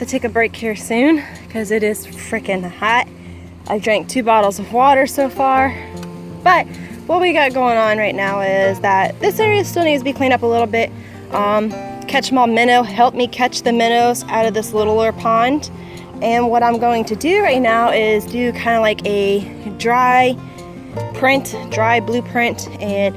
take a break here soon because it is freaking hot. I drank 2 bottles of water so far. But what we got going on right now is that this area still needs to be cleaned up a little bit. Catch 'em all minnow helped me catch the minnows out of this littler pond. And what I'm going to do right now is do kind of like a dry blueprint, and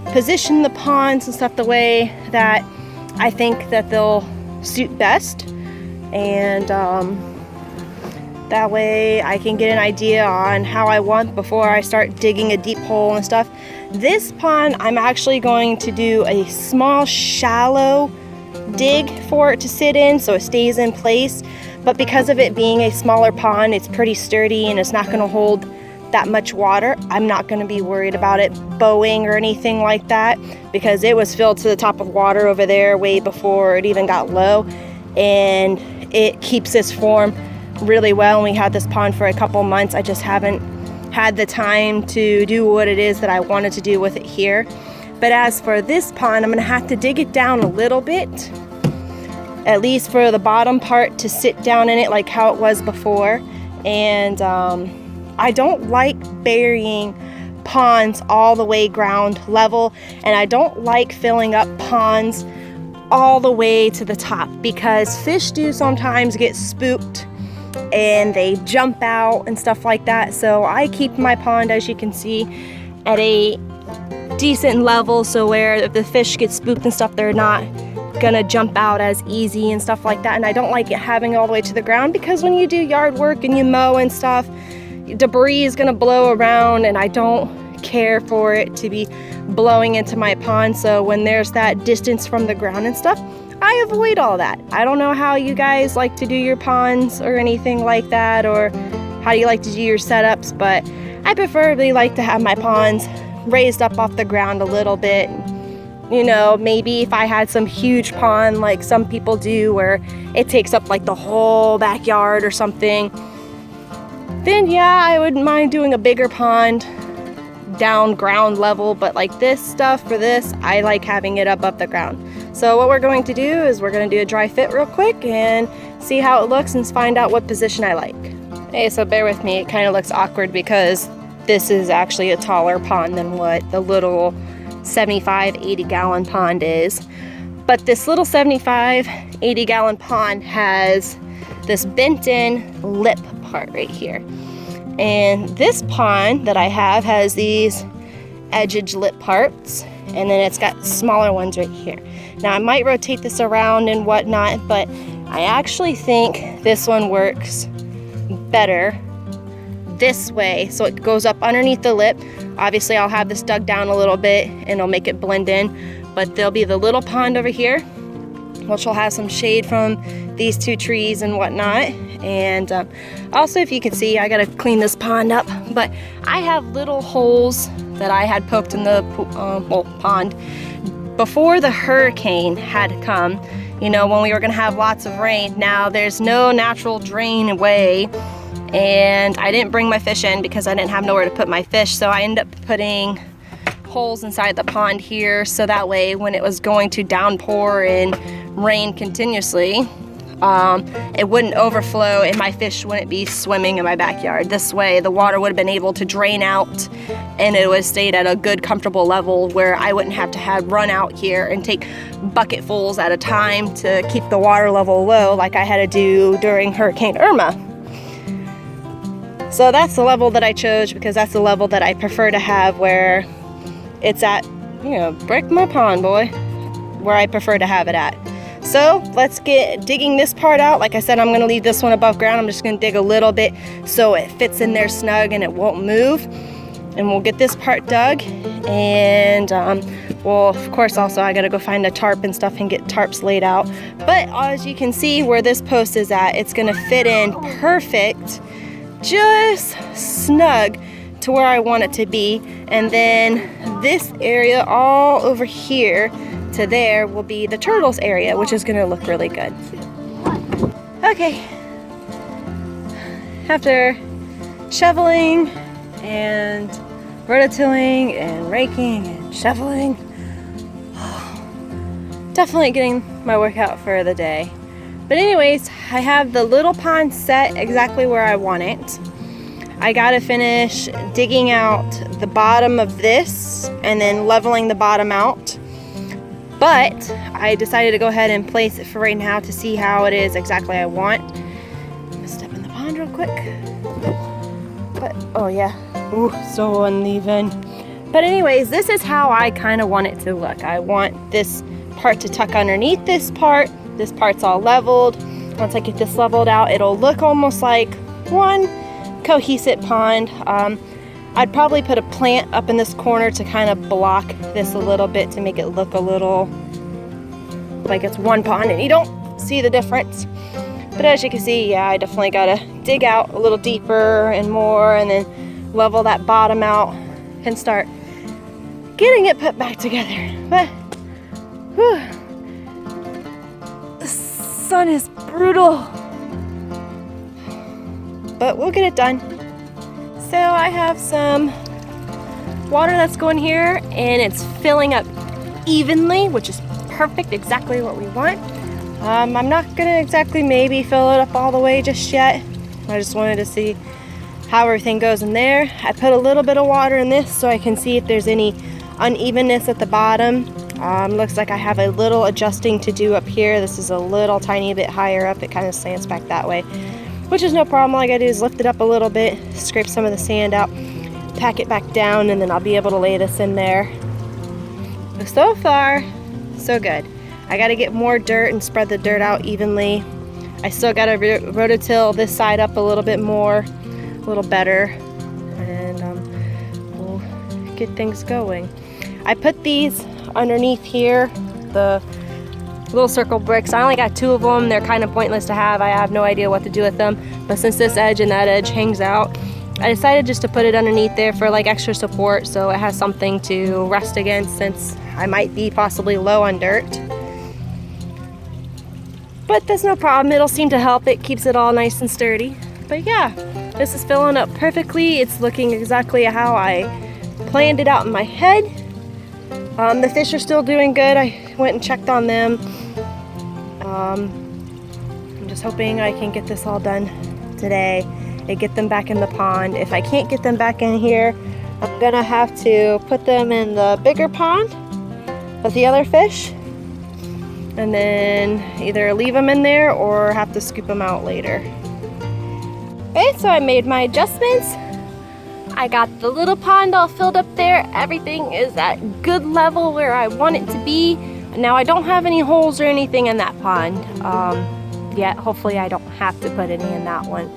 position the ponds and stuff the way that I think that they'll suit best. And that way I can get an idea on how I want before I start digging a deep hole and stuff. This pond, I'm actually going to do a small shallow dig for it to sit in so it stays in place. But because of it being a smaller pond, it's pretty sturdy and it's not going to hold that much water. I'm not going to be worried about it bowing or anything like that, because it was filled to the top of water over there way before it even got low, and it keeps its form really well. And we had this pond for a couple months. I just haven't had the time to do what it is that I wanted to do with it here. But as for this pond, I'm going to have to dig it down a little bit, at least for the bottom part to sit down in it like how it was before. And I don't like burying ponds all the way ground level, and I don't like filling up ponds all the way to the top, because fish do sometimes get spooked and they jump out and stuff like that. So I keep my pond, as you can see, at a decent level, so where if the fish get spooked and stuff, they're not gonna jump out as easy and stuff like that. And I don't like it having it all the way to the ground, because when you do yard work and you mow and stuff, debris is gonna blow around, and I don't care for it to be blowing into my pond. So when there's that distance from the ground and stuff, I avoid all that. I don't know how you guys like to do your ponds or anything like that, or how you like to do your setups, but I preferably like to have my ponds raised up off the ground a little bit. You know, maybe if I had some huge pond like some people do where it takes up like the whole backyard or something, then yeah, I wouldn't mind doing a bigger pond down ground level. But like this stuff, for this, I like having it up the ground. So what we're going to do is we're going to do a dry fit real quick and see how it looks and find out what position I like. Hey, so bear with me, it kind of looks awkward because this is actually a taller pond than what the little 75, 80 gallon pond is. But this little 75, 80 gallon pond has this bent in lip part right here. And this pond that I have has these edged lip parts, and then it's got smaller ones right here. Now I might rotate this around and whatnot, but I actually think this one works better this way, so it goes up underneath the lip. Obviously I'll have this dug down a little bit and it'll make it blend in, but there'll be the little pond over here, which will have some shade from these 2 trees and whatnot. And also, if you can see, I gotta clean this pond up, but I have little holes that I had poked in the pond before the hurricane had come, you know, when we were gonna have lots of rain. Now there's no natural drain way, and I didn't bring my fish in because I didn't have nowhere to put my fish, so I ended up putting holes inside the pond here, so that way when it was going to downpour and rain continuously, it wouldn't overflow and my fish wouldn't be swimming in my backyard. This way the water would have been able to drain out and it would have stayed at a good comfortable level where I wouldn't have to run out here and take bucketfuls at a time to keep the water level low like I had to do during Hurricane Irma. So that's the level that I chose because that's the level that I prefer to have, where it's at, you know, break my pond, boy, where I prefer to have it at. So let's get digging this part out. Like I said, I'm gonna leave this one above ground. I'm just gonna dig a little bit so it fits in there snug and it won't move. And we'll get this part dug. And well, of course, also I gotta go find a tarp and stuff and get tarps laid out. But as you can see where this post is at, it's gonna fit in perfect, just snug to where I want it to be. And then this area all over here to there will be the turtles area, which is gonna look really good. Okay, after shoveling and rototilling and raking and shoveling, definitely getting my workout for the day. But anyways, I have the little pond set exactly where I want it. I gotta finish digging out the bottom of this and then leveling the bottom out. But I decided to go ahead and place it for right now to see how it is exactly I want. I'm gonna step in the pond real quick. But, oh yeah, ooh, so uneven. But anyways, this is how I kind of want it to look. I want this part to tuck underneath this part. This part's all leveled. Once I get this leveled out, it'll look almost like one cohesive pond. I'd probably put a plant up in this corner to kind of block this a little bit to make it look a little like it's one pond and you don't see the difference. But as you can see, yeah, I definitely gotta dig out a little deeper and more and then level that bottom out and start getting it put back together. But whew, the sun is brutal. But we'll get it done. So I have some water that's going here and it's filling up evenly, which is perfect, exactly what we want. I'm not gonna exactly maybe fill it up all the way just yet. I just wanted to see how everything goes in there. I put a little bit of water in this so I can see if there's any unevenness at the bottom. Looks like I have a little adjusting to do up here. This is a little tiny bit higher up. It kind of slants back that way, which is no problem. All I gotta do is lift it up a little bit, scrape some of the sand out, pack it back down, and then I'll be able to lay this in there. So far, so good. I gotta get more dirt and spread the dirt out evenly. I still gotta rototill this side up a little bit more, a little better, and we'll get things going. I put these underneath here, the little circle bricks. I only got 2 of them. They're kind of pointless to have. I have no idea what to do with them. But since this edge and that edge hangs out, I decided just to put it underneath there for like extra support so it has something to rest against since I might be possibly low on dirt. But that's no problem. It'll seem to help. It keeps it all nice and sturdy. But yeah, this is filling up perfectly. It's looking exactly how I planned it out in my head. The fish are still doing good. I went and checked on them. I'm just hoping I can get this all done today and get them back in the pond. If I can't get them back in here, I'm gonna have to put them in the bigger pond with the other fish and then either leave them in there or have to scoop them out later. Okay, so I made my adjustments. I got the little pond all filled up there. Everything is at good level where I want it to be. Now I don't have any holes or anything in that pond yet. Hopefully I don't have to put any in that one.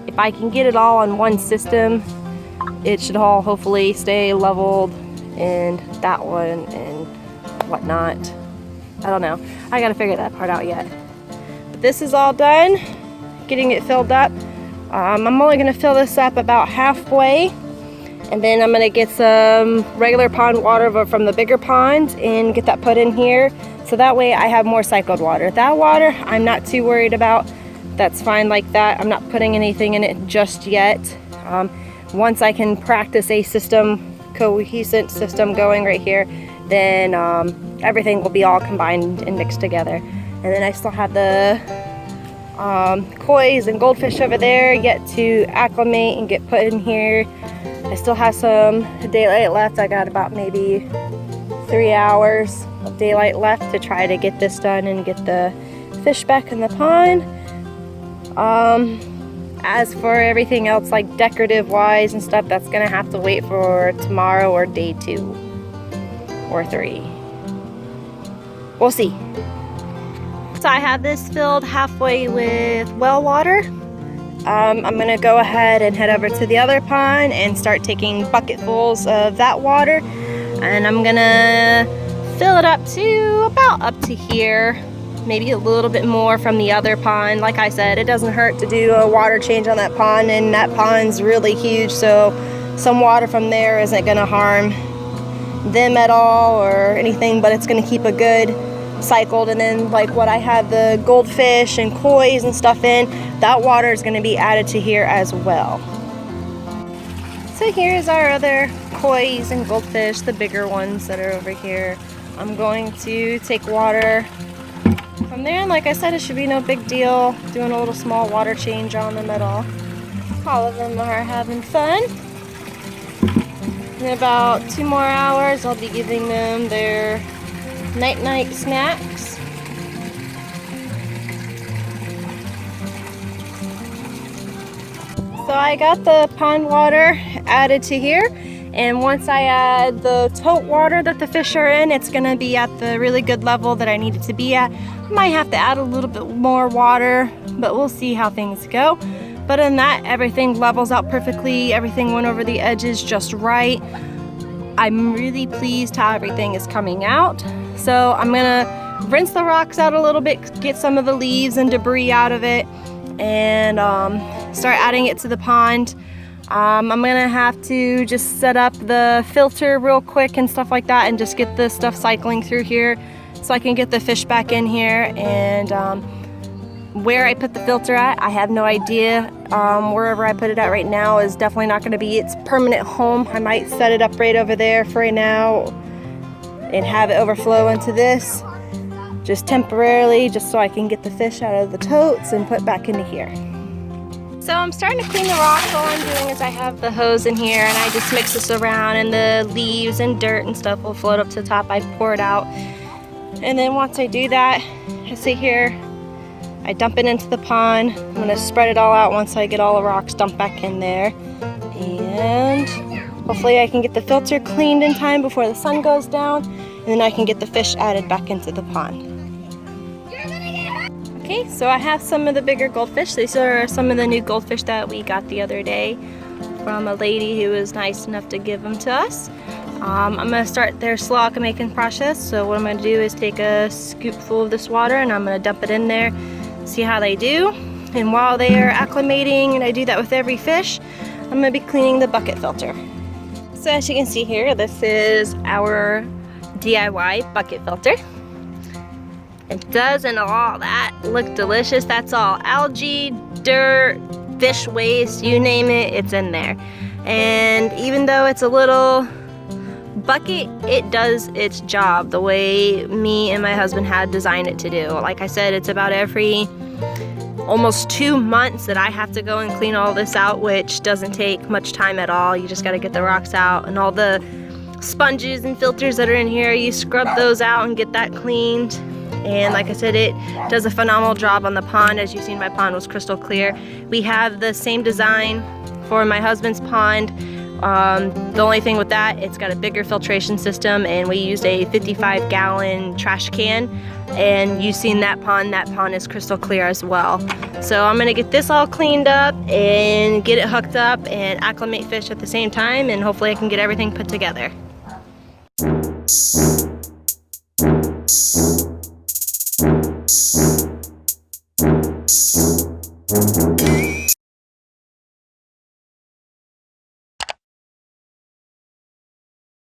If I can get it all on one system, it should all hopefully stay leveled in that one and whatnot. I don't know. I gotta figure that part out yet. But this is all done, getting it filled up. I'm only gonna fill this up about halfway, and then I'm gonna get some regular pond water from the bigger pond and get that put in here. So that way I have more cycled water. That water I'm not too worried about. That's fine like that. I'm not putting anything in it just yet. Once I can practice a cohesive system going right here, then everything will be all combined and mixed together. And then I still have the koi's and goldfish over there yet to acclimate and get put in here. I still have some daylight left. I got about maybe 3 hours of daylight left to try to get this done and get the fish back in the pond. As for everything else like decorative wise and stuff, that's gonna have to wait for tomorrow or day 2 or 3. We'll see. So I have this filled halfway with well water. I'm gonna go ahead and head over to the other pond and start taking bucketfuls of that water, and I'm gonna fill it up to about up to here, maybe a little bit more from the other pond. Like I said, it doesn't hurt to do a water change on that pond, and that pond's really huge, so some water from there isn't gonna harm them at all or anything, but it's gonna keep a good cycled. And then like what I have the goldfish and koi's and stuff in, that water is going to be added to here as well. So here's our other koi's and goldfish, the bigger ones that are over here. I'm going to take water From there, like I said, it should be no big deal doing a little small water change on them at all. All of them are having fun. In about 2 more hours, I'll be giving them their night-night snacks. So I got the pond water added to here, and once I add the tote water that the fish are in, it's gonna be at the really good level that I need it to be at. Might have to add a little bit more water, but we'll see how things go. But in that, everything levels out perfectly. Everything went over the edges just right. I'm really pleased how everything is coming out. So I'm gonna rinse the rocks out a little bit, get some of the leaves and debris out of it, and start adding it to the pond. I'm gonna have to just set up the filter real quick and stuff like that, and just get the stuff cycling through here so I can get the fish back in here. And where I put the filter at, I have no idea. Wherever I put it at right now is definitely not going to be its permanent home. I might set it up right over there for right now and have it overflow into this just temporarily, just so I can get the fish out of the totes and put back into here. So I'm starting to clean the rocks. All I'm doing is I have the hose in here and I just mix this around, and the leaves and dirt and stuff will float up to the top. I pour it out, and then once I do that, I sit here, I dump it into the pond. I'm gonna spread it all out once I get all the rocks dumped back in there. And hopefully I can get the filter cleaned in time before the sun goes down, and then I can get the fish added back into the pond. Okay, so I have some of the bigger goldfish. These are some of the new goldfish that we got the other day from a lady who was nice enough to give them to us. I'm gonna start their slow acclimating process. So what I'm gonna do is take a scoopful of this water and I'm gonna dump it in there, see how they do. And while they are acclimating, and I do that with every fish, I'm gonna be cleaning the bucket filter. So as you can see here, this is our DIY bucket filter. It doesn't all that look delicious. That's all algae, dirt, fish waste, you name it, it's in there. And even though it's a little bucket, it does its job the way me and my husband had designed it to do. Like I said, it's about every almost 2 months that I have to go and clean all this out, which doesn't take much time at all. You just got to get the rocks out, and all the sponges and filters that are in here, you scrub those out and get that cleaned. And like I said, it does a phenomenal job on the pond. As you've seen, my pond was crystal clear. We have the same design for my husband's pond. The only thing with that, it's got a bigger filtration system, and we used a 55-gallon trash can. And you've seen that pond is crystal clear as well. So I'm gonna get this all cleaned up and get it hooked up and acclimate fish at the same time, and hopefully I can get everything put together.